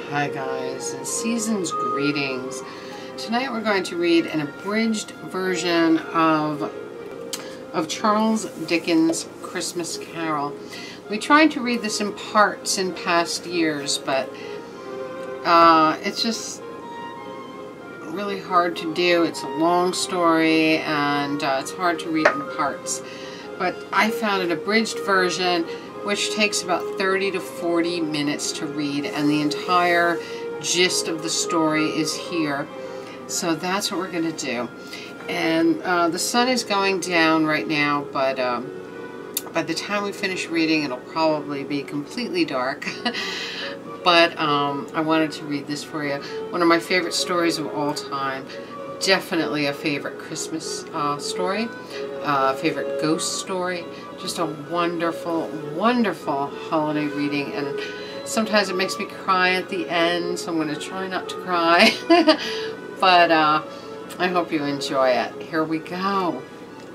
Hi guys, and season's greetings. Tonight we're going to read an abridged version of Charles Dickens' Christmas Carol. We tried to read this in parts in past years, but it's just really hard to do. It's a long story and it's hard to read in parts. But I found an abridged version which takes about 30 to 40 minutes to read, and the entire gist of the story is here. So that's what we're going to do. And the sun is going down right now, but by the time we finish reading it'll probably be completely dark. But I wanted to read this for you. One of my favorite stories of all time. Definitely a favorite Christmas story. Favorite ghost story. Just a wonderful, wonderful holiday reading. And sometimes it makes me cry at the end, so I'm going to try not to cry. But I hope you enjoy it. Here we go.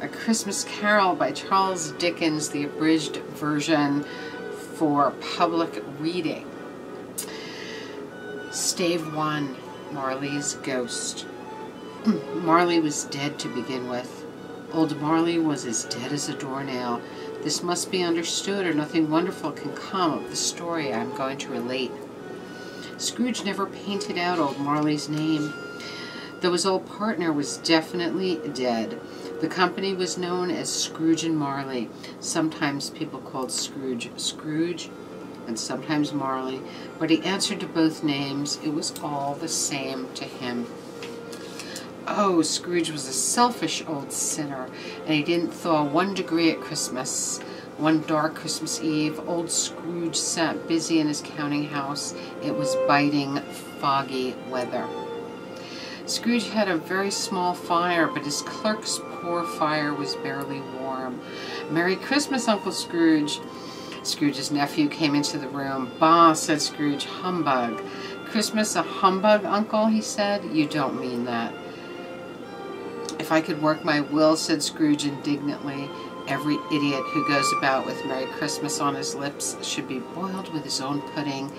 A Christmas Carol by Charles Dickens, the abridged version for public reading. Stave 1, Marley's Ghost. Marley was dead to begin with. Old Marley was as dead as a doornail. This must be understood, or nothing wonderful can come of the story I am going to relate. Scrooge never painted out old Marley's name, though his old partner was definitely dead. The company was known as Scrooge and Marley. Sometimes people called Scrooge Scrooge, and sometimes Marley, but he answered to both names. It was all the same to him. Oh, Scrooge was a selfish old sinner, and he didn't thaw 1 degree at Christmas. One dark Christmas Eve, old Scrooge sat busy in his counting house. It was biting, foggy weather. Scrooge had a very small fire, but his clerk's poor fire was barely warm. "Merry Christmas, Uncle Scrooge." Scrooge's nephew came into the room. "Bah," said Scrooge, "humbug." "Christmas a humbug, Uncle?" he said. "You don't mean that." "If I could work my will," said Scrooge indignantly, "every idiot who goes about with Merry Christmas on his lips should be boiled with his own pudding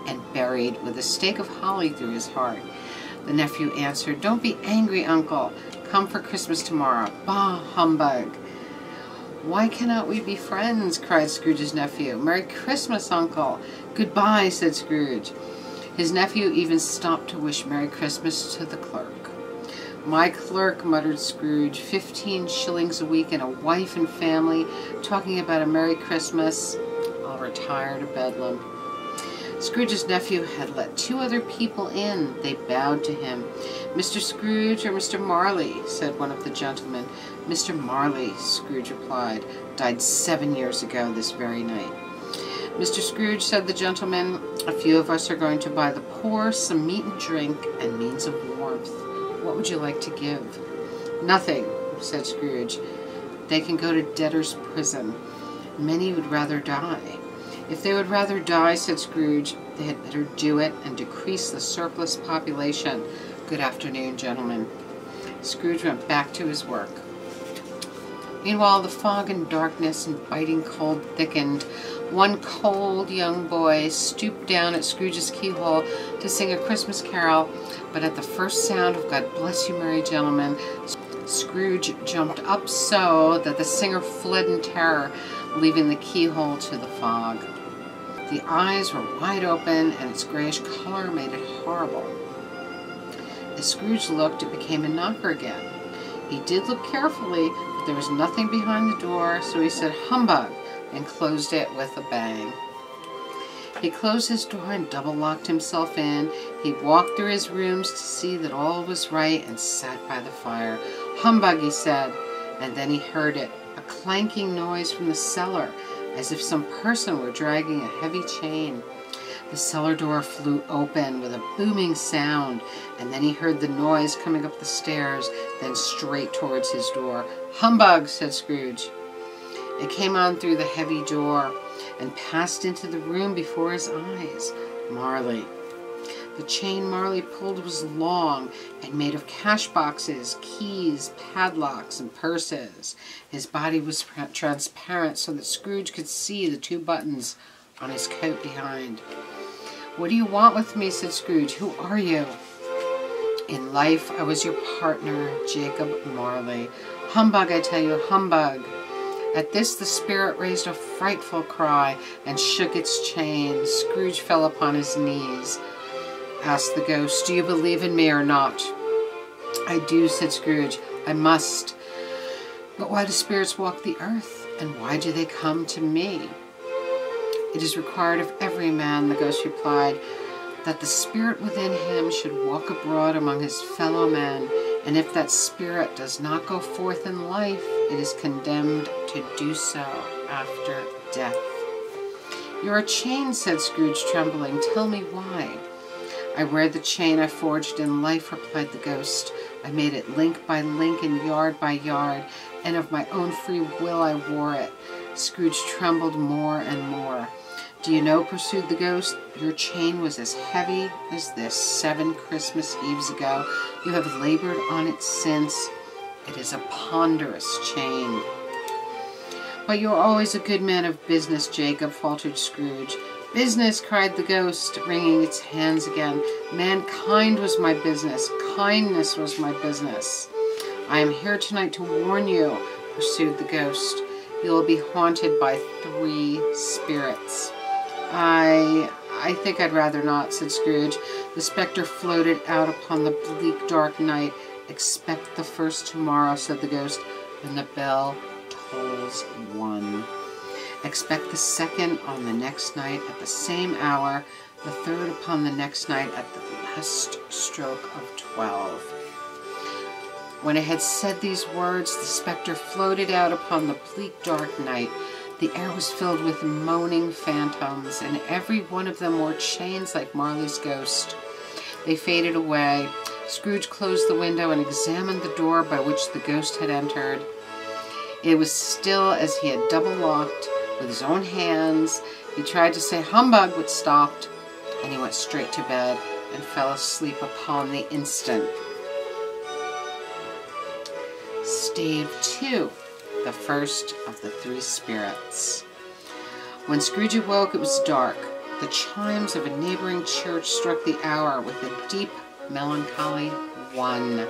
and buried with a stake of holly through his heart." The nephew answered, "Don't be angry, Uncle. Come for Christmas tomorrow." "Bah, humbug." "Why cannot we be friends?" cried Scrooge's nephew. "Merry Christmas, Uncle." "Goodbye," said Scrooge. His nephew even stopped to wish Merry Christmas to the clerk. "My clerk," muttered Scrooge, 15 shillings a week and a wife and family, talking about a Merry Christmas. I'll retire to Bedlam. Scrooge's nephew had let 2 other people in. They bowed to him. "Mr. Scrooge or Mr. Marley?" said one of the gentlemen. "Mr. Marley," Scrooge replied, "died 7 years ago this very night." "Mr. Scrooge," said the gentleman, "a few of us are going to buy the poor some meat and drink and means of warmth. What would you like to give?" "Nothing," said Scrooge. "They can go to debtor's prison. Many would rather die." "If they would rather die," said Scrooge, "they had better do it and decrease the surplus population. Good afternoon, gentlemen." Scrooge went back to his work. Meanwhile, the fog and darkness and biting cold thickened. One cold young boy stooped down at Scrooge's keyhole to sing a Christmas carol, but at the first sound of "God bless you, merry gentlemen," Scrooge jumped up so that the singer fled in terror, leaving the keyhole to the fog. The eyes were wide open, and its grayish color made it horrible. As Scrooge looked, it became a knocker again. He did look carefully, but there was nothing behind the door, so he said, "Humbug," and closed it with a bang. He closed his door and double-locked himself in. He walked through his rooms to see that all was right and sat by the fire. "Humbug," he said, and then he heard it, a clanking noise from the cellar, as if some person were dragging a heavy chain. The cellar door flew open with a booming sound, and then he heard the noise coming up the stairs, then straight towards his door. "Humbug," said Scrooge. It came on through the heavy door and passed into the room before his eyes. Marley. The chain Marley pulled was long and made of cash boxes, keys, padlocks, and purses. His body was transparent so that Scrooge could see the 2 buttons on his coat behind. "What do you want with me?" said Scrooge. "Who are you?" "In life, I was your partner, Jacob Marley." "Humbug, I tell you, humbug." At this, the spirit raised a frightful cry and shook its chain. Scrooge fell upon his knees. Asked the ghost, "Do you believe in me or not?" "I do," said Scrooge. "I must." "But why do spirits walk the earth? And why do they come to me?" "It is required of every man," the ghost replied, "that the spirit within him should walk abroad among his fellow men, and if that spirit does not go forth in life, it is condemned to do so after death." "You are chained," said Scrooge, trembling. "Tell me why." "I wear the chain I forged in life," replied the ghost. "I made it link by link and yard by yard, and of my own free will I wore it." Scrooge trembled more and more. "Do you know," pursued the ghost, "your chain was as heavy as this 7 Christmas Eves ago. You have labored on it since. It is a ponderous chain." "But you are always a good man of business, Jacob," faltered Scrooge. "Business!" cried the ghost, wringing its hands again. "Mankind was my business. Kindness was my business." "I am here tonight to warn you," pursued the ghost. "You will be haunted by 3 spirits." I think I'd rather not," said Scrooge. The spectre floated out upon the bleak, dark night. "Expect the first tomorrow," said the ghost, "when the bell tolls 1. Expect the second on the next night at the same hour, the third upon the next night at the last stroke of 12. When it had said these words, the spectre floated out upon the bleak, dark night. The air was filled with moaning phantoms, and every one of them wore chains like Marley's ghost. They faded away. Scrooge closed the window and examined the door by which the ghost had entered. It was still as he had double-locked with his own hands. He tried to say "humbug," but stopped, and he went straight to bed and fell asleep upon the instant. Stave 2. The first of the 3 spirits. When Scrooge awoke, it was dark. The chimes of a neighboring church struck the hour with a deep, melancholy 1.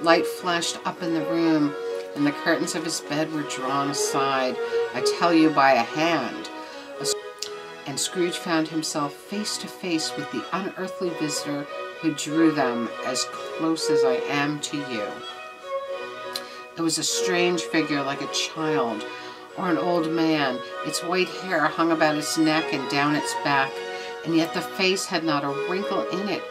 Light flashed up in the room, and the curtains of his bed were drawn aside, I tell you, by a hand. And Scrooge found himself face to face with the unearthly visitor who drew them as close as I am to you. It was a strange figure, like a child or an old man. Its white hair hung about its neck and down its back, and yet the face had not a wrinkle in it.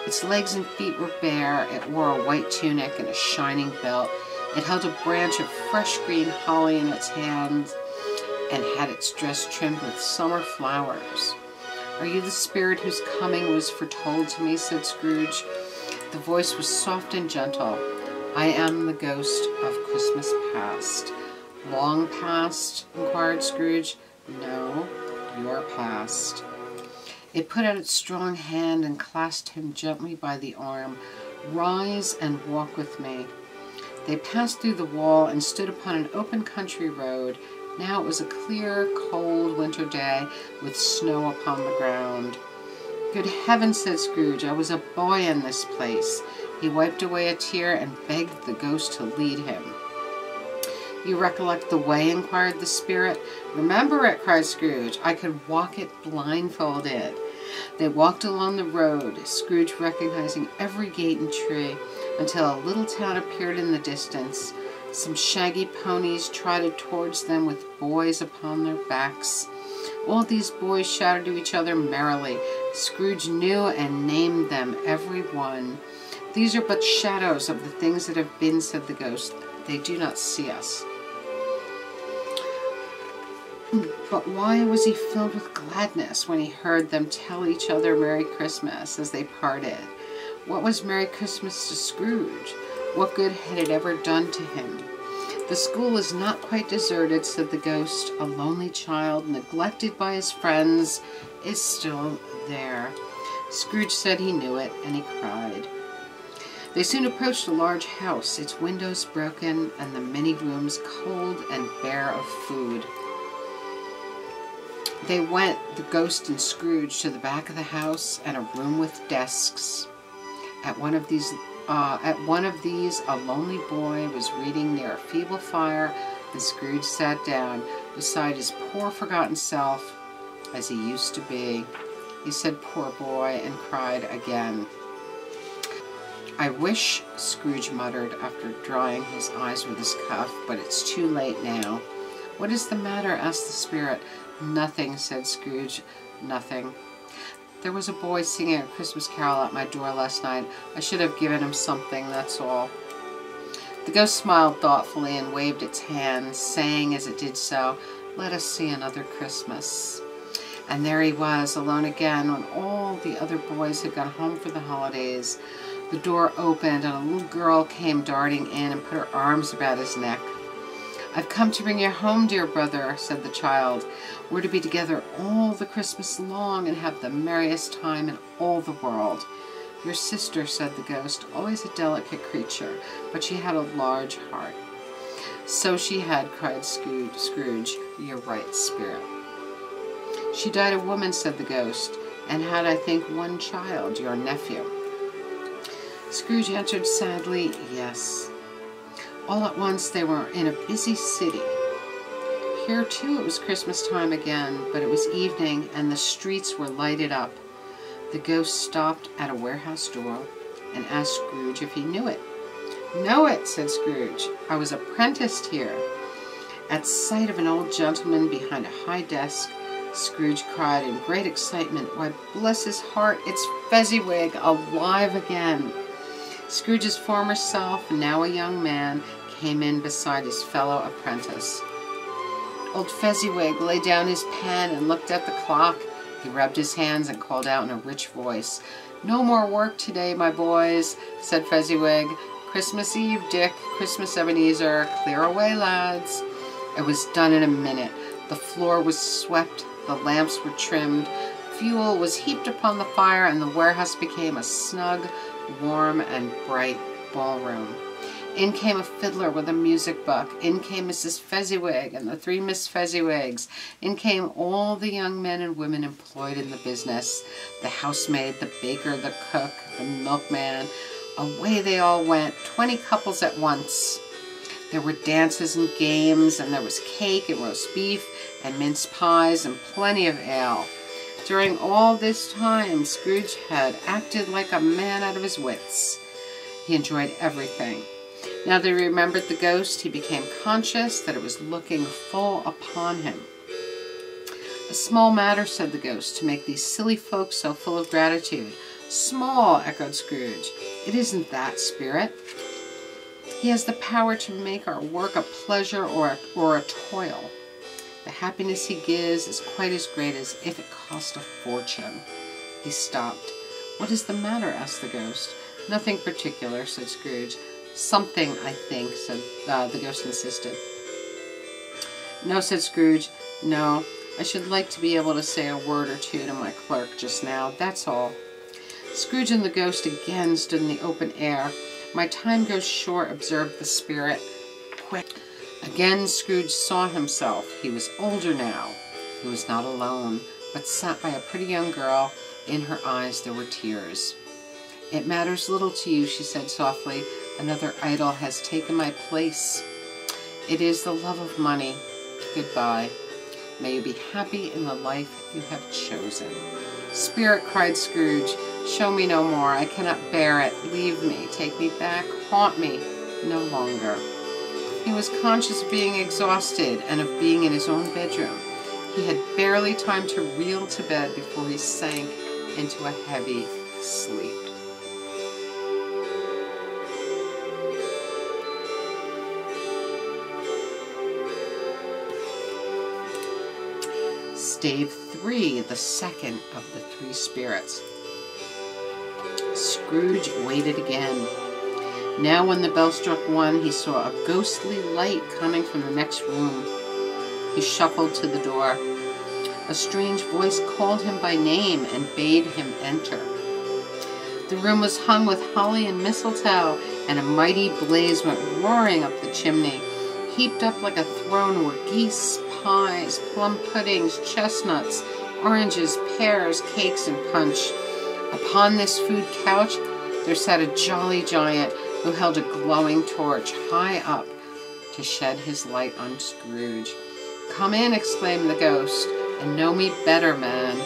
Its legs and feet were bare. It wore a white tunic and a shining belt. It held a branch of fresh green holly in its hands and had its dress trimmed with summer flowers. "Are you the spirit whose coming was foretold to me?" said Scrooge. The voice was soft and gentle. "I am the ghost of Christmas past." "Long past?" inquired Scrooge. "No, your past." It put out its strong hand and clasped him gently by the arm. "Rise and walk with me." They passed through the wall and stood upon an open country road. Now it was a clear, cold winter day with snow upon the ground. "Good heavens," said Scrooge, "I was a boy in this place." He wiped away a tear and begged the ghost to lead him. "You recollect the way?" inquired the spirit. "Remember it," cried Scrooge. "I could walk it blindfolded." They walked along the road, Scrooge recognizing every gate and tree, until a little town appeared in the distance. Some shaggy ponies trotted towards them with boys upon their backs. All these boys shouted to each other merrily. Scrooge knew and named them, every one. "These are but shadows of the things that have been," said the ghost. "They do not see us." But why was he filled with gladness when he heard them tell each other Merry Christmas as they parted? What was Merry Christmas to Scrooge? What good had it ever done to him? "The school is not quite deserted," said the ghost. "A lonely child, neglected by his friends, is still there." Scrooge said he knew it, and he cried. They soon approached a large house, its windows broken, and the many rooms cold and bare of food. They went, the ghost and Scrooge, to the back of the house and a room with desks. At one of these, a lonely boy was reading near a feeble fire, and Scrooge sat down beside his poor forgotten self, as he used to be. He said, "Poor boy," and cried again. "I wish," Scrooge muttered after drying his eyes with his cuff, "but it's too late now." "What is the matter?" asked the spirit. "Nothing," said Scrooge. "Nothing. There was a boy singing a Christmas carol at my door last night. I should have given him something, that's all." The ghost smiled thoughtfully and waved its hand, saying as it did so, "Let us see another Christmas." And there he was, alone again, when all the other boys had gone home for the holidays. The door opened, and a little girl came darting in and put her arms about his neck. "I've come to bring you home, dear brother," said the child. "We're to be together all the Christmas long and have the merriest time in all the world." "Your sister," said the ghost, always a delicate creature, but she had a large heart. "So she had," cried Scrooge. "You're right, spirit." "She died a woman," said the ghost, "and had, I think, one child, your nephew." Scrooge answered sadly, "Yes." All at once they were in a busy city. Here too it was Christmas time again, but it was evening and the streets were lighted up. The ghost stopped at a warehouse door and asked Scrooge if he knew it. "Know it," said Scrooge. "I was apprenticed here." At sight of an old gentleman behind a high desk, Scrooge cried in great excitement, "Why, bless his heart, it's Fezziwig, alive again!" Scrooge's former self, now a young man, came in beside his fellow apprentice. Old Fezziwig laid down his pen and looked at the clock. He rubbed his hands and called out in a rich voice, "No more work today, my boys," said Fezziwig. "Christmas Eve, Dick, Christmas Ebenezer, clear away, lads." It was done in a minute. The floor was swept, the lamps were trimmed, fuel was heaped upon the fire, and the warehouse became a snug, warm, and bright ballroom. In came a fiddler with a music book. In came Mrs. Fezziwig and the 3 Miss Fezziwigs. In came all the young men and women employed in the business. The housemaid, the baker, the cook, the milkman. Away they all went, 20 couples at once. There were dances and games, and there was cake and roast beef and mince pies and plenty of ale. During all this time, Scrooge had acted like a man out of his wits. He enjoyed everything. Now that he remembered the ghost, he became conscious that it was looking full upon him. "A small matter," said the ghost, "to make these silly folks so full of gratitude." "Small," echoed Scrooge. "It isn't that, spirit. He has the power to make our work a pleasure or a toil. The happiness he gives is quite as great as if it cost a fortune." He stopped. "What is the matter?" asked the ghost. "Nothing particular," said Scrooge. "Something, I think," said the ghost insisted. "No," said Scrooge. "No, I should like to be able to say a word or two to my clerk just now, that's all." Scrooge and the ghost again stood in the open air. "My time goes short," observed the spirit. "Quick." Again Scrooge saw himself. He was older now. He was not alone, but sat by a pretty young girl. In her eyes there were tears. "It matters little to you," she said softly. "Another idol has taken my place. It is the love of money. Goodbye. May you be happy in the life you have chosen." "Spirit," cried Scrooge, "show me no more. I cannot bear it. Leave me. Take me back. Haunt me no longer." He was conscious of being exhausted and of being in his own bedroom. He had barely time to reel to bed before he sank into a heavy sleep. Stave 3, the second of the 3 spirits. Scrooge waited again. Now when the bell struck 1, he saw a ghostly light coming from the next room. He shuffled to the door. A strange voice called him by name and bade him enter. The room was hung with holly and mistletoe, and a mighty blaze went roaring up the chimney. Heaped up like a throne were geese, pies, plum puddings, chestnuts, oranges, pears, cakes, and punch. Upon this food couch there sat a jolly giant who held a glowing torch high up to shed his light on Scrooge. "Come in," exclaimed the ghost, "and know me better, man."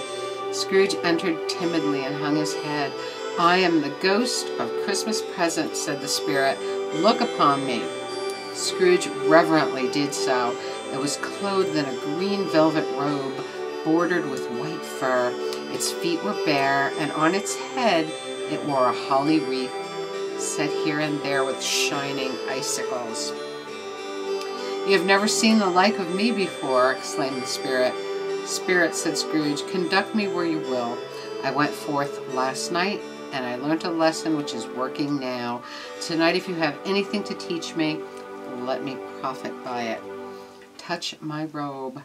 Scrooge entered timidly and hung his head. "I am the ghost of Christmas present," said the spirit. "Look upon me." Scrooge reverently did so. It was clothed in a green velvet robe bordered with white fur. Its feet were bare, and on its head it wore a holly wreath, set here and there with shining icicles. "You have never seen the like of me before," exclaimed the spirit. "Spirit," said Scrooge, "conduct me where you will. I went forth last night, and I learnt a lesson which is working now. Tonight, if you have anything to teach me, let me profit by it. Touch my robe."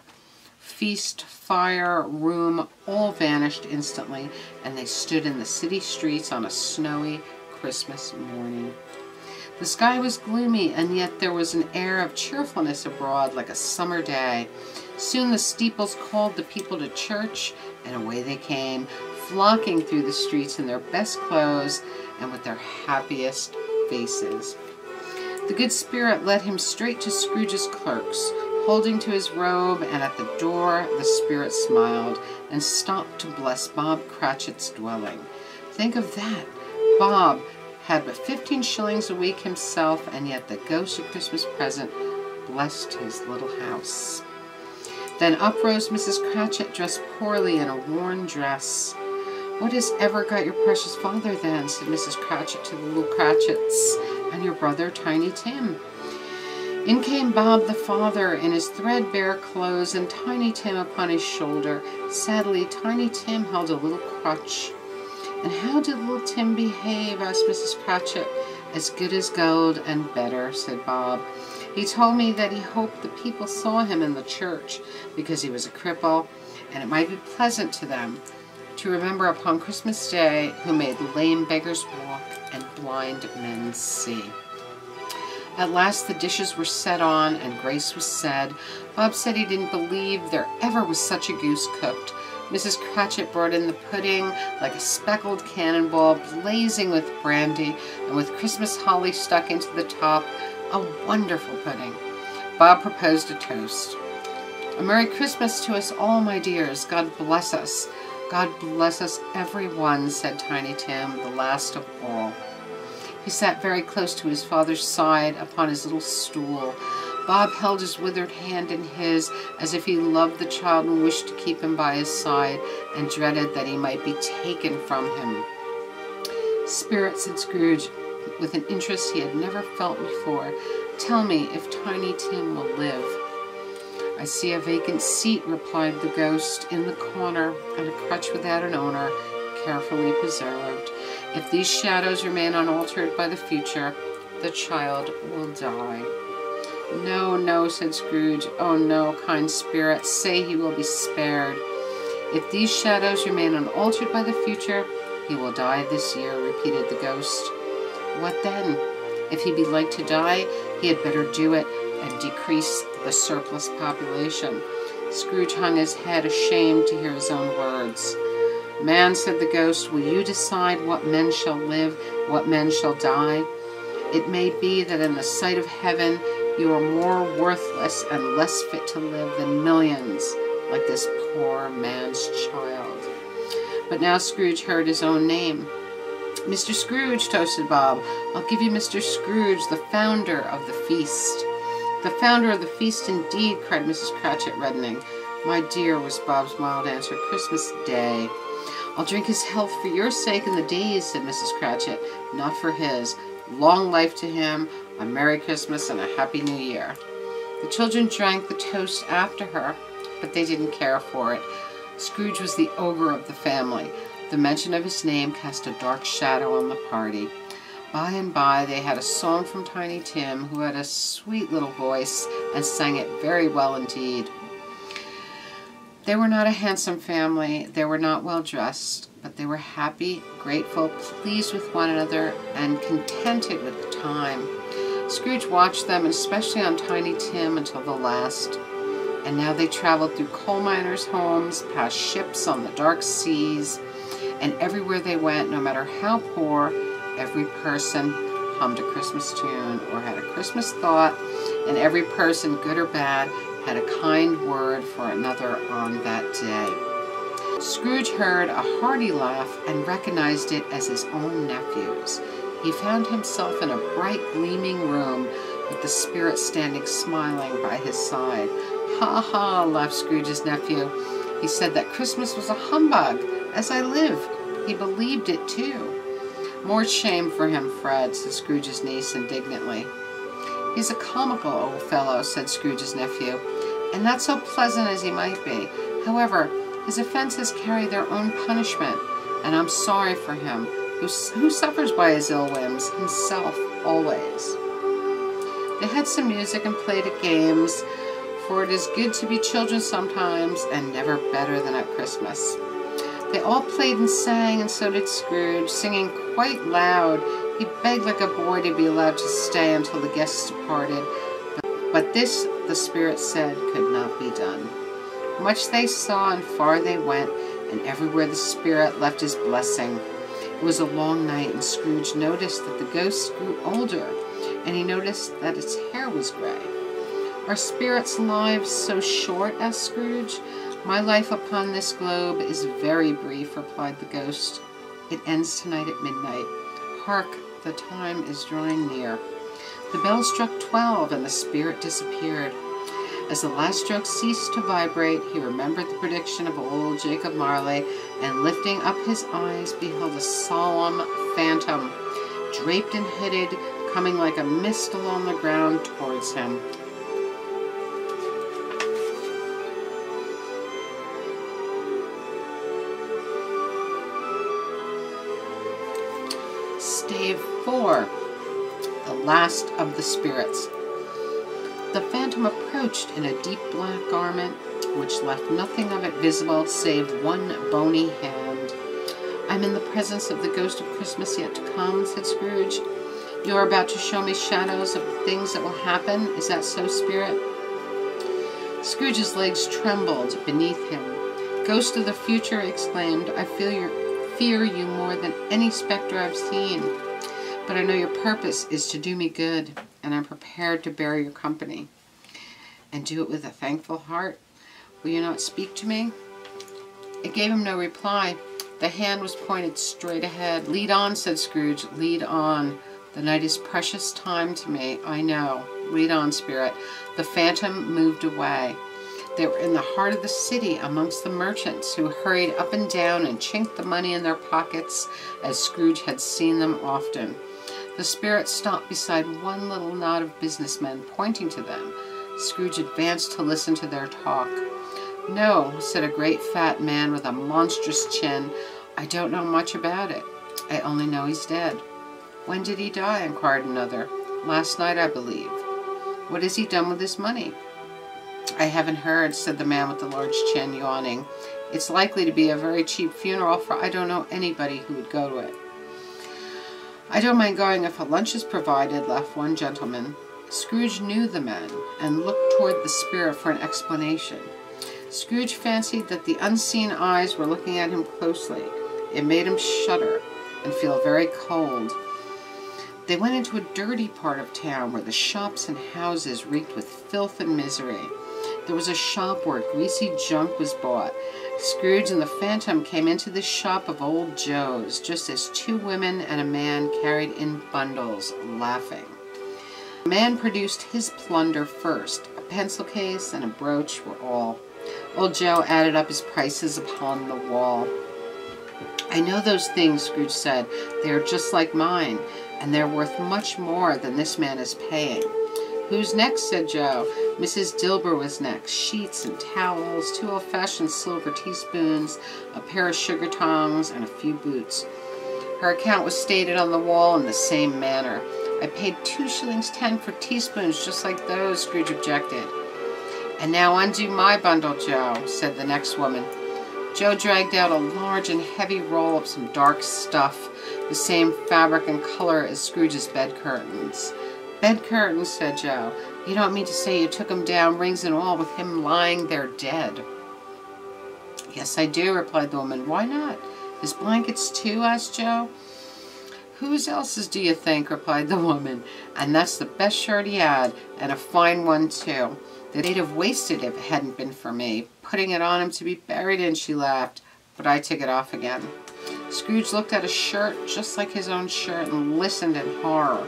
Feast, fire, room, all vanished instantly, and they stood in the city streets on a snowy Christmas morning. The sky was gloomy, and yet there was an air of cheerfulness abroad like a summer day. Soon the steeples called the people to church, and away they came, flocking through the streets in their best clothes and with their happiest faces. The good spirit led him straight to Scrooge's clerks, holding to his robe, and at the door the spirit smiled and stopped to bless Bob Cratchit's dwelling. Think of that! Bob had but 15 shillings a week himself, and yet the ghost of Christmas present blessed his little house. Then up rose Mrs. Cratchit, dressed poorly in a worn dress. "What has ever got your precious father, then?" said Mrs. Cratchit to the little Cratchits, "and your brother Tiny Tim?" In came Bob the father in his threadbare clothes, and Tiny Tim upon his shoulder. Sadly, Tiny Tim held a little crutch. "And how did little Tim behave?" asked Mrs. Cratchit. "As good as gold, and better," said Bob. "He told me that he hoped the people saw him in the church, because he was a cripple, and it might be pleasant to them to remember upon Christmas Day who made lame beggars walk and blind men see." At last the dishes were set on, and grace was said. Bob said he didn't believe there ever was such a goose cooked. Mrs. Cratchit brought in the pudding like a speckled cannonball, blazing with brandy, and with Christmas holly stuck into the top. A wonderful pudding. Bob proposed a toast. "A Merry Christmas to us all, my dears. God bless us. God bless us, every one," said Tiny Tim, the last of all. He sat very close to his father's side upon his little stool. Bob held his withered hand in his, as if he loved the child and wished to keep him by his side, and dreaded that he might be taken from him. "Spirit," said Scrooge, with an interest he had never felt before, "tell me if Tiny Tim will live." "I see a vacant seat," replied the ghost, "in the corner, and a crutch without an owner, carefully preserved. If these shadows remain unaltered by the future, the child will die." "No, no," said Scrooge. "Oh, no, kind spirit, say he will be spared." "If these shadows remain unaltered by the future, he will die this year," repeated the ghost. "What then? If he be like to die, he had better do it, and decrease the surplus population." Scrooge hung his head, ashamed to hear his own words. "Man," said the ghost, "will you decide what men shall live, what men shall die? It may be that in the sight of heaven you are more worthless and less fit to live than millions, like this poor man's child." But now Scrooge heard his own name. "Mr. Scrooge," toasted Bob. "I'll give you Mr. Scrooge, the founder of the feast." "The founder of the feast, indeed," cried Mrs. Cratchit, reddening. "My dear," was Bob's mild answer, "Christmas Day." "I'll drink his health for your sake and the day's," said Mrs. Cratchit. "Not for his. Long life to him, a Merry Christmas, and a Happy New Year." The children drank the toast after her, but they didn't care for it. Scrooge was the ogre of the family. The mention of his name cast a dark shadow on the party. By and by they had a song from Tiny Tim, who had a sweet little voice and sang it very well indeed. They were not a handsome family, they were not well dressed, but they were happy, grateful, pleased with one another, and contented with the time. Scrooge watched them, especially on Tiny Tim, until the last. And now they traveled through coal miners' homes, past ships on the dark seas, and everywhere they went, no matter how poor, every person hummed a Christmas tune or had a Christmas thought, and every person, good or bad, had a kind word for another on that day. Scrooge heard a hearty laugh and recognized it as his own nephew's. He found himself in a bright, gleaming room with the spirit standing smiling by his side. "Ha ha," laughed Scrooge's nephew. "He said that Christmas was a humbug, as I live. He believed it, too." "More shame for him, Fred," said Scrooge's niece indignantly. "He's a comical old fellow," said Scrooge's nephew, "and not so pleasant as he might be. However, his offenses carry their own punishment, and I'm sorry for him. Who suffers by his ill whims? Himself, always." They had some music and played at games, for it is good to be children sometimes, and never better than at Christmas. They all played and sang, and so did Scrooge, singing quite loud. He begged like a boy to be allowed to stay until the guests departed, but this, the spirit said, could not be done. Much they saw, and far they went, and everywhere the spirit left his blessing. It was a long night, and Scrooge noticed that the ghost grew older, and he noticed that its hair was gray. "Are spirits' lives so short?" asked Scrooge. "My life upon this globe is very brief," replied the ghost. "It ends tonight at midnight. Hark, the time is drawing near." The bell struck 12, and the spirit disappeared. As the last stroke ceased to vibrate, he remembered the prediction of old Jacob Marley, and lifting up his eyes, beheld a solemn phantom, draped and hooded, coming like a mist along the ground towards him. Stave 4, the last of the spirits. The phantom approached in a deep black garment, which left nothing of it visible save one bony hand. "I'm in the presence of the ghost of Christmas yet to come," said Scrooge. "You are about to show me shadows of things that will happen. Is that so, spirit?" Scrooge's legs trembled beneath him. "Ghost of the future," he exclaimed, "I fear you more than any specter I've seen. But I know your purpose is to do me good, and I'm prepared to bear your company, and do it with a thankful heart. Will you not speak to me?" It gave him no reply. The hand was pointed straight ahead. "Lead on," said Scrooge. "Lead on. The night is precious time to me, I know. Lead on, spirit." The phantom moved away. They were in the heart of the city, amongst the merchants, who hurried up and down and chinked the money in their pockets, as Scrooge had seen them often. The spirit stopped beside one little knot of businessmen, pointing to them. Scrooge advanced to listen to their talk. "No," said a great fat man with a monstrous chin, "I don't know much about it. I only know he's dead." "When did he die?" inquired another. "Last night, I believe." "What has he done with his money?" "I haven't heard," said the man with the large chin, yawning. "It's likely to be a very cheap funeral, for I don't know anybody who would go to it." "I don't mind going if a lunch is provided," laughed one gentleman. Scrooge knew the men, and looked toward the spirit for an explanation. Scrooge fancied that the unseen eyes were looking at him closely. It made him shudder and feel very cold. They went into a dirty part of town where the shops and houses reeked with filth and misery. There was a shop where greasy junk was bought. Scrooge and the phantom came into this shop of old Joe's, just as two women and a man carried in bundles, laughing. The man produced his plunder first. A pencil case and a brooch were all. Old Joe added up his prices upon the wall. "I know those things," Scrooge said. "They are just like mine, and they're worth much more than this man is paying." "Who's next?" said Joe. Mrs. Dilber was next. Sheets and towels, 2 old-fashioned silver teaspoons, a pair of sugar tongs, and a few boots. Her account was stated on the wall in the same manner. "I paid 2 shillings 10 for teaspoons just like those," Scrooge objected. "And now undo my bundle, Joe," said the next woman. Joe dragged out a large and heavy roll of some dark stuff, the same fabric and color as Scrooge's bed curtains. "Bed curtains," said Joe. You don't mean to say you took him down, rings and all, with him lying there dead? Yes, I do, replied the woman. Why not? His blankets too? Asked Joe. Whose else's do you think? Replied the woman. And that's the best shirt he had, and a fine one too. They'd have wasted it if it hadn't been for me. Putting it on him to be buried in, she laughed. But I took it off again. Scrooge looked at a shirt just like his own shirt and listened in horror.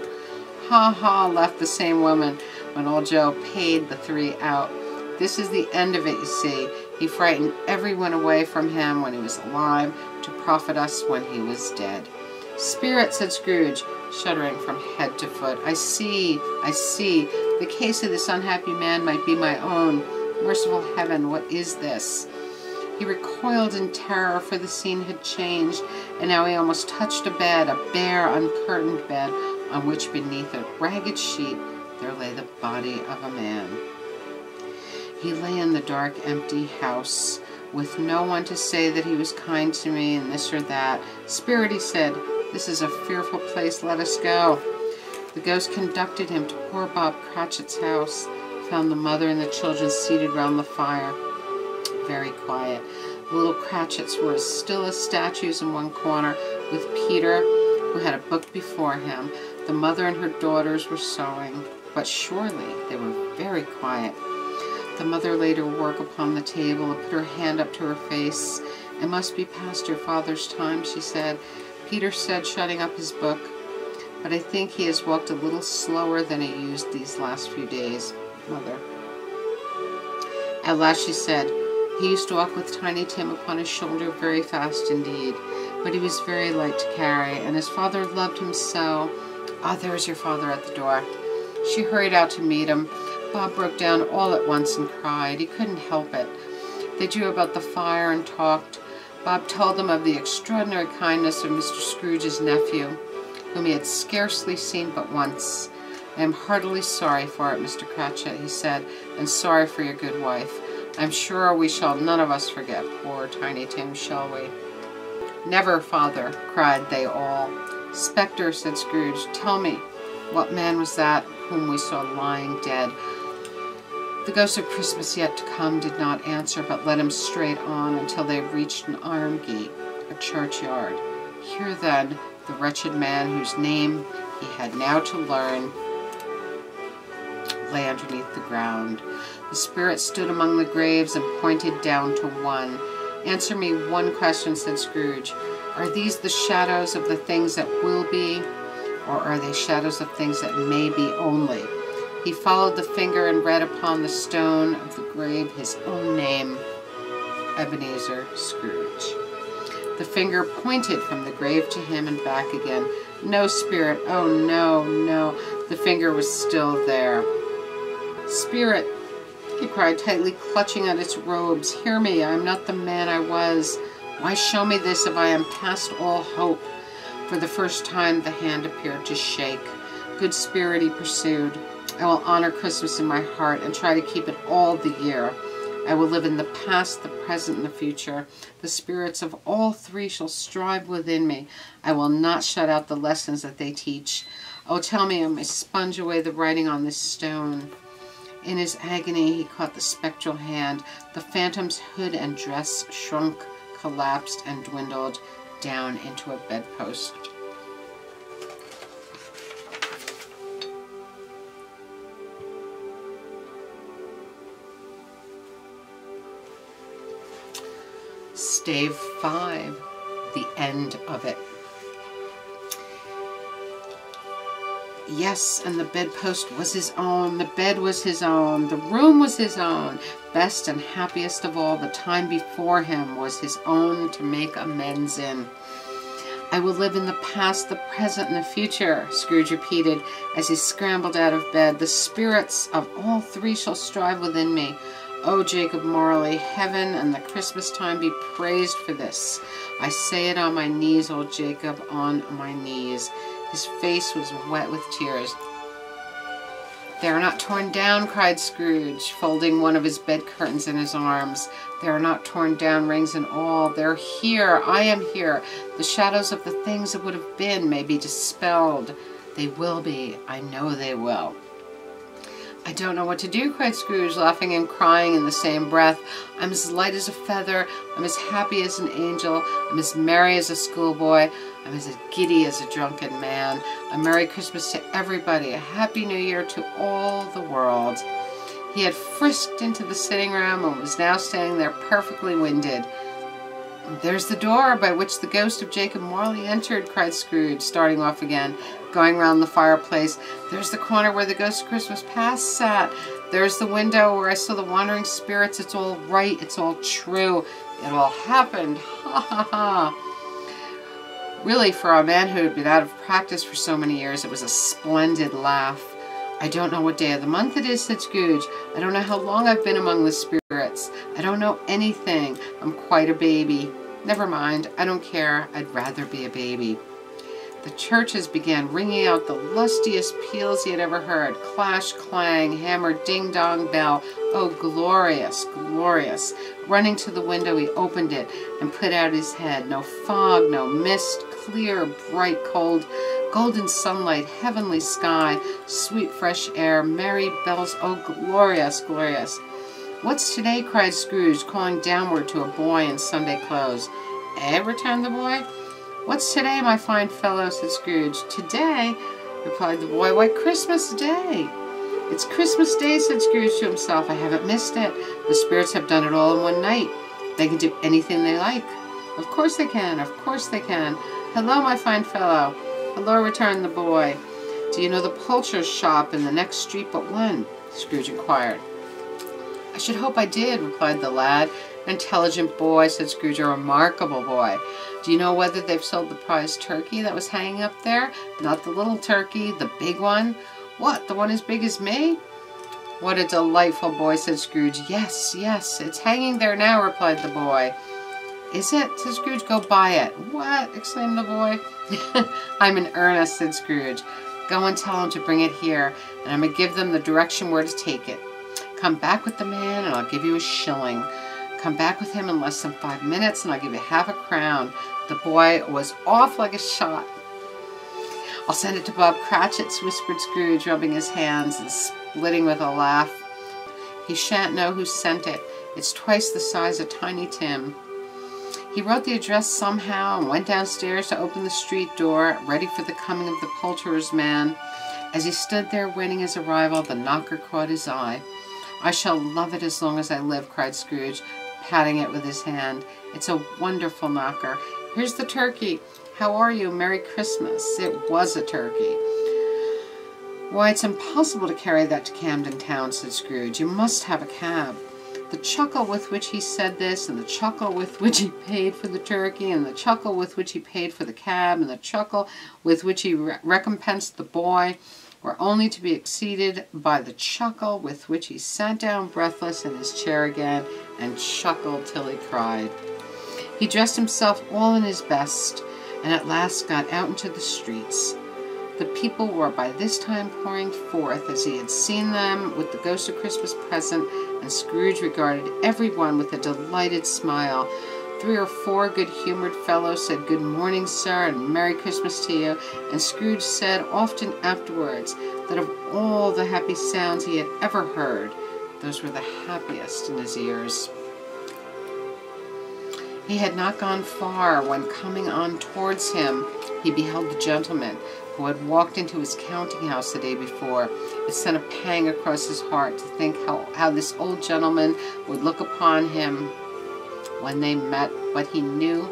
Ha ha, laughed the same woman when old Joe paid the 3 out. This is the end of it, you see. He frightened everyone away from him when he was alive to profit us when he was dead. Spirit, said Scrooge, shuddering from head to foot. I see, I see. The case of this unhappy man might be my own. Merciful heaven, what is this? He recoiled in terror, for the scene had changed, and now he almost touched a bed, a bare, uncurtained bed, on which beneath a ragged sheet there lay the body of a man. He lay in the dark, empty house, with no one to say that he was kind to me and this or that. Spirit, he said, this is a fearful place, let us go. The ghost conducted him to poor Bob Cratchit's house, found the mother and the children seated round the fire, very quiet. The little Cratchits were as still as statues in one corner, with Peter, who had a book before him. The mother and her daughters were sewing, but surely they were very quiet. The mother laid her work upon the table and put her hand up to her face. It must be past your father's time, she said. Peter said, shutting up his book, but I think he has walked a little slower than he used these last few days, Mother. At last she said, he used to walk with Tiny Tim upon his shoulder very fast indeed, but he was very light to carry, and his father loved him so. Ah, there's your father at the door. She hurried out to meet him. Bob broke down all at once and cried. He couldn't help it. They drew about the fire and talked. Bob told them of the extraordinary kindness of Mr. Scrooge's nephew, whom he had scarcely seen but once. I am heartily sorry for it, Mr. Cratchit, he said, and sorry for your good wife. I'm sure we shall none of us forget poor Tiny Tim, shall we? Never, father, cried they all. Spectre, said Scrooge, tell me, what man was that whom we saw lying dead? The ghost of Christmas yet to come did not answer, but led him straight on until they reached an iron gate, a churchyard. Here, then, the wretched man whose name he had now to learn lay underneath the ground. The spirit stood among the graves and pointed down to one. Answer me one question, said Scrooge. Are these the shadows of the things that will be, or are they shadows of things that may be only? He followed the finger and read upon the stone of the grave his own name, Ebenezer Scrooge. The finger pointed from the grave to him and back again. No, Spirit, oh no, no. The finger was still there. Spirit, he cried, tightly clutching at its robes, hear me, I am not the man I was. Why show me this if I am past all hope? For the first time the hand appeared to shake. Good Spirit, he pursued, I will honor Christmas in my heart and try to keep it all the year. I will live in the past, the present, and the future. The spirits of all three shall strive within me. I will not shut out the lessons that they teach. Oh, tell me, I may sponge away the writing on this stone. In his agony, he caught the spectral hand. The phantom's hood and dress shrunk, collapsed, and dwindled down into a bedpost. Stave 5, the end of it. Yes, and the bedpost was his own, the bed was his own, the room was his own. Best and happiest of all, the time before him was his own to make amends in. I will live in the past, the present, and the future, Scrooge repeated as he scrambled out of bed. The spirits of all three shall strive within me. Oh, Jacob Marley, heaven and the Christmas time be praised for this. I say it on my knees, old Jacob, on my knees. His face was wet with tears. They are not torn down, cried Scrooge, folding one of his bed curtains in his arms. They are not torn down, rings and all. They're here. I am here. The shadows of the things that would have been may be dispelled. They will be. I know they will. "I don't know what to do," cried Scrooge, laughing and crying in the same breath. "I'm as light as a feather. I'm as happy as an angel. I'm as merry as a schoolboy. I'm as giddy as a drunken man. A Merry Christmas to everybody. A Happy New Year to all the world." He had frisked into the sitting room and was now standing there perfectly winded. "There's the door by which the ghost of Jacob Marley entered," cried Scrooge, starting off again, going round the fireplace. "There's the corner where the ghost of Christmas past sat. There's the window where I saw the wandering spirits. It's all right. It's all true. It all happened. Ha ha ha." Really, for a man who had been out of practice for so many years, it was a splendid laugh. "I don't know what day of the month it is," said Scrooge. "I don't know how long I've been among the spirits. I don't know anything. I'm quite a baby. Never mind. I don't care. I'd rather be a baby." The churches began ringing out the lustiest peals he had ever heard. Clash, clang, hammer, ding-dong, bell. Oh, glorious, glorious. Running to the window, he opened it and put out his head. No fog, no mist, clear, bright, cold, golden sunlight, heavenly sky, sweet fresh air, merry bells. Oh, glorious, glorious. "What's today?" cried Scrooge, calling downward to a boy in Sunday clothes. "Eh?" returned the boy. "What's today, my fine fellow?" said Scrooge. "Today?" replied the boy. "Why, Christmas Day." "It's Christmas Day," said Scrooge to himself. "I haven't missed it. The spirits have done it all in one night. They can do anything they like." "Of course they can. Of course they can. Hello, my fine fellow." "Hello," returned the boy. "Do you know the poulterer's shop in the next street but one?" Scrooge inquired. "I should hope I did," replied the lad. "An intelligent boy," said Scrooge. "A remarkable boy. Do you know whether they've sold the prize turkey that was hanging up there? Not the little turkey, the big one." "What, the one as big as me?" "What a delightful boy," said Scrooge. "Yes, yes, it's hanging there now," replied the boy. "Is it?" said Scrooge. "Go buy it." "What?" exclaimed the boy. "I'm in earnest," said Scrooge. "Go and tell him to bring it here, and I'm going to give them the direction where to take it. Come back with the man, and I'll give you a shilling. Come back with him in less than 5 minutes, and I'll give you half a crown." The boy was off like a shot. "I'll send it to Bob Cratchit's," whispered Scrooge, rubbing his hands and splitting with a laugh. "He shan't know who sent it. It's twice the size of Tiny Tim." He wrote the address somehow and went downstairs to open the street door, ready for the coming of the poulterer's man. As he stood there waiting his arrival, the knocker caught his eye. "I shall love it as long as I live," cried Scrooge, patting it with his hand. "It's a wonderful knocker. Here's the turkey. How are you? Merry Christmas." It was a turkey. "Why, it's impossible to carry that to Camden Town," said Scrooge. "You must have a cab." The chuckle with which he said this, and the chuckle with which he paid for the turkey, and the chuckle with which he paid for the cab, and the chuckle with which he recompensed the boy, were only to be exceeded by the chuckle with which he sat down breathless in his chair again and chuckled till he cried. He dressed himself all in his best, and at last got out into the streets. The people were by this time pouring forth as he had seen them with the ghost of Christmas present, and Scrooge regarded every one with a delighted smile. 3 or 4 good-humored fellows said, "Good morning, sir, and Merry Christmas to you," and Scrooge said often afterwards that of all the happy sounds he had ever heard, those were the happiest in his ears. He had not gone far when, coming on towards him, he beheld the gentleman who had walked into his counting-house the day before. It sent a pang across his heart to think how this old gentleman would look upon him when they met, but he knew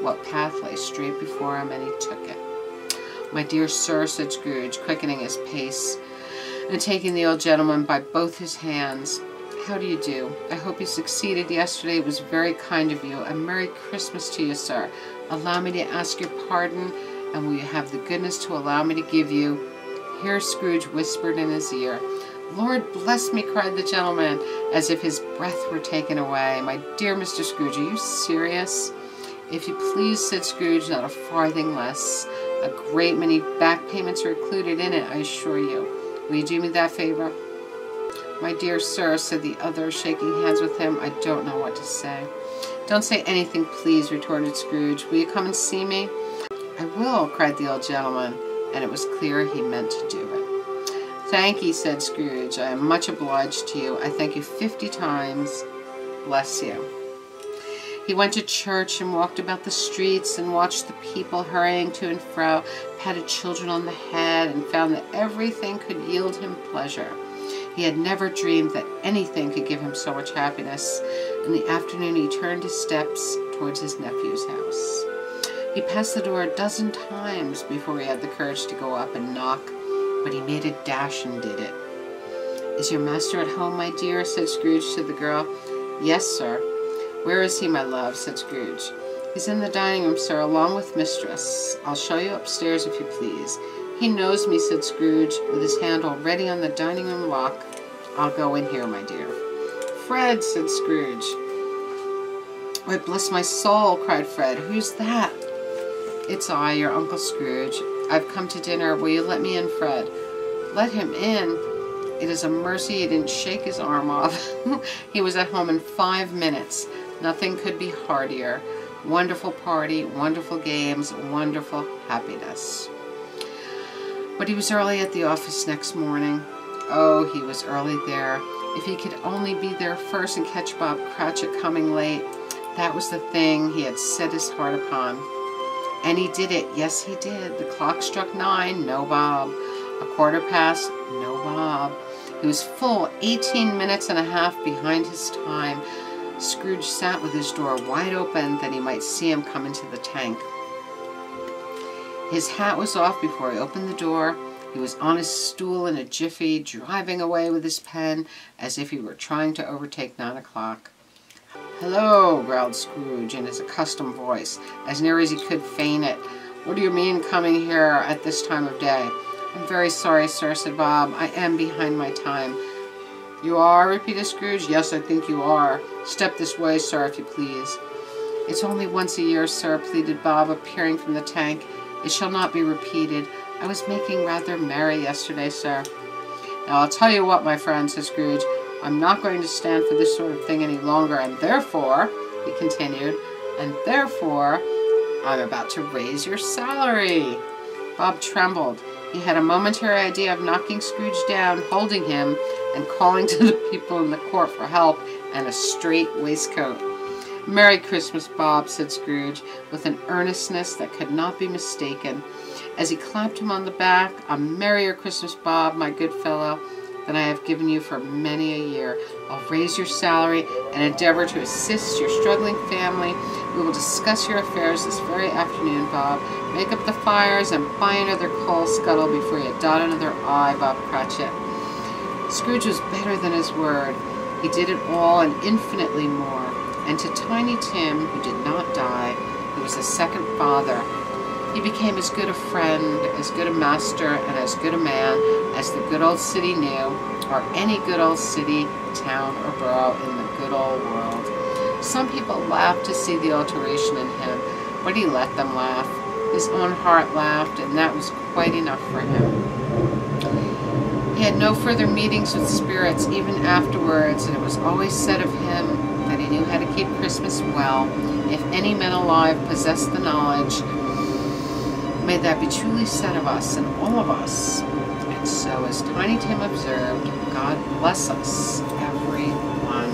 what path lay straight before him, and he took it. "My dear sir," said Scrooge, quickening his pace, and taking the old gentleman by both his hands, "how do you do? I hope you succeeded yesterday. It was very kind of you. A Merry Christmas to you, sir. Allow me to ask your pardon, and will you have the goodness to allow me to give you—" Here Scrooge whispered in his ear. "Lord bless me," cried the gentleman, as if his breath were taken away. "My dear Mr. Scrooge, are you serious?" "If you please," said Scrooge, "not a farthing less. A great many back payments are included in it, I assure you. Will you do me that favor?" "My dear sir," said the other, shaking hands with him, "I don't know what to say." "Don't say anything, please," retorted Scrooge. "Will you come and see me?" "I will," cried the old gentleman, and it was clear he meant to do it. Thank ye, said Scrooge. I am much obliged to you. I thank you 50 times. Bless you. He went to church and walked about the streets and watched the people hurrying to and fro, patted children on the head, and found that everything could yield him pleasure. He had never dreamed that anything could give him so much happiness. In the afternoon he turned his steps towards his nephew's house. He passed the door a dozen times before he had the courage to go up and knock, but he made a dash and did it. Is your master at home, my dear? Said Scrooge to the girl. Yes, sir. Where is he, my love? Said Scrooge. He's in the dining room, sir, along with mistress. I'll show you upstairs, if you please. He knows me, said Scrooge, with his hand already on the dining room lock. I'll go in here, my dear. Fred, said Scrooge. Why, bless my soul, cried Fred. Who's that? It's I, your Uncle Scrooge. I've come to dinner. Will you let me in, Fred? Let him in? It is a mercy he didn't shake his arm off. He was at home in 5 minutes. Nothing could be heartier. Wonderful party, wonderful games, wonderful happiness. But he was early at the office next morning. Oh, he was early there. If he could only be there first and catch Bob Cratchit coming late. That was the thing he had set his heart upon. And he did it. Yes, he did. The clock struck 9. No Bob. 1/4 past. No Bob. He was full 18 minutes and a half behind his time. Scrooge sat with his door wide open that he might see him come into the tank. His hat was off before he opened the door. He was on his stool in a jiffy, driving away with his pen as if he were trying to overtake 9 o'clock. Hello, growled Scrooge in his accustomed voice, as near as he could feign it. What do you mean coming here at this time of day? I'm very sorry, sir, said Bob. I am behind my time. You are? Repeated Scrooge. Yes, I think you are. Step this way, sir, if you please. It's only once a year, sir, pleaded Bob, appearing from the tank. It shall not be repeated. I was making rather merry yesterday, sir. Now, I'll tell you what, my friend, said Scrooge. I'm not going to stand for this sort of thing any longer, and therefore, he continued, and therefore, I'm about to raise your salary. Bob trembled. He had a momentary idea of knocking Scrooge down, holding him, and calling to the people in the court for help and a straight waistcoat. Merry Christmas, Bob, said Scrooge, with an earnestness that could not be mistaken, as he clapped him on the back. A merrier Christmas, Bob, my good fellow, than I have given you for many a year. I'll raise your salary and endeavor to assist your struggling family. We will discuss your affairs this very afternoon, Bob. Make up the fires and buy another coal scuttle before you dot another I, Bob Cratchit. Scrooge was better than his word. He did it all and infinitely more. And to Tiny Tim, who did not die, he was a second father. He became as good a friend, as good a master, and as good a man as the good old city knew, or any good old city, town, or borough in the good old world. Some people laughed to see the alteration in him, but he let them laugh. His own heart laughed, and that was quite enough for him. He had no further meetings with spirits even afterwards, and it was always said of him that he knew how to keep Christmas well. If any men alive possessed the knowledge, may that be truly said of us and all of us. And so, as Tiny Tim observed, God bless us, everyone.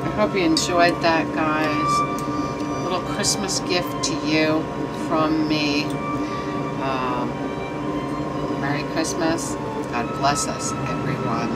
I hope you enjoyed that, guys. A little Christmas gift to you from me. Merry Christmas. God bless us, everyone.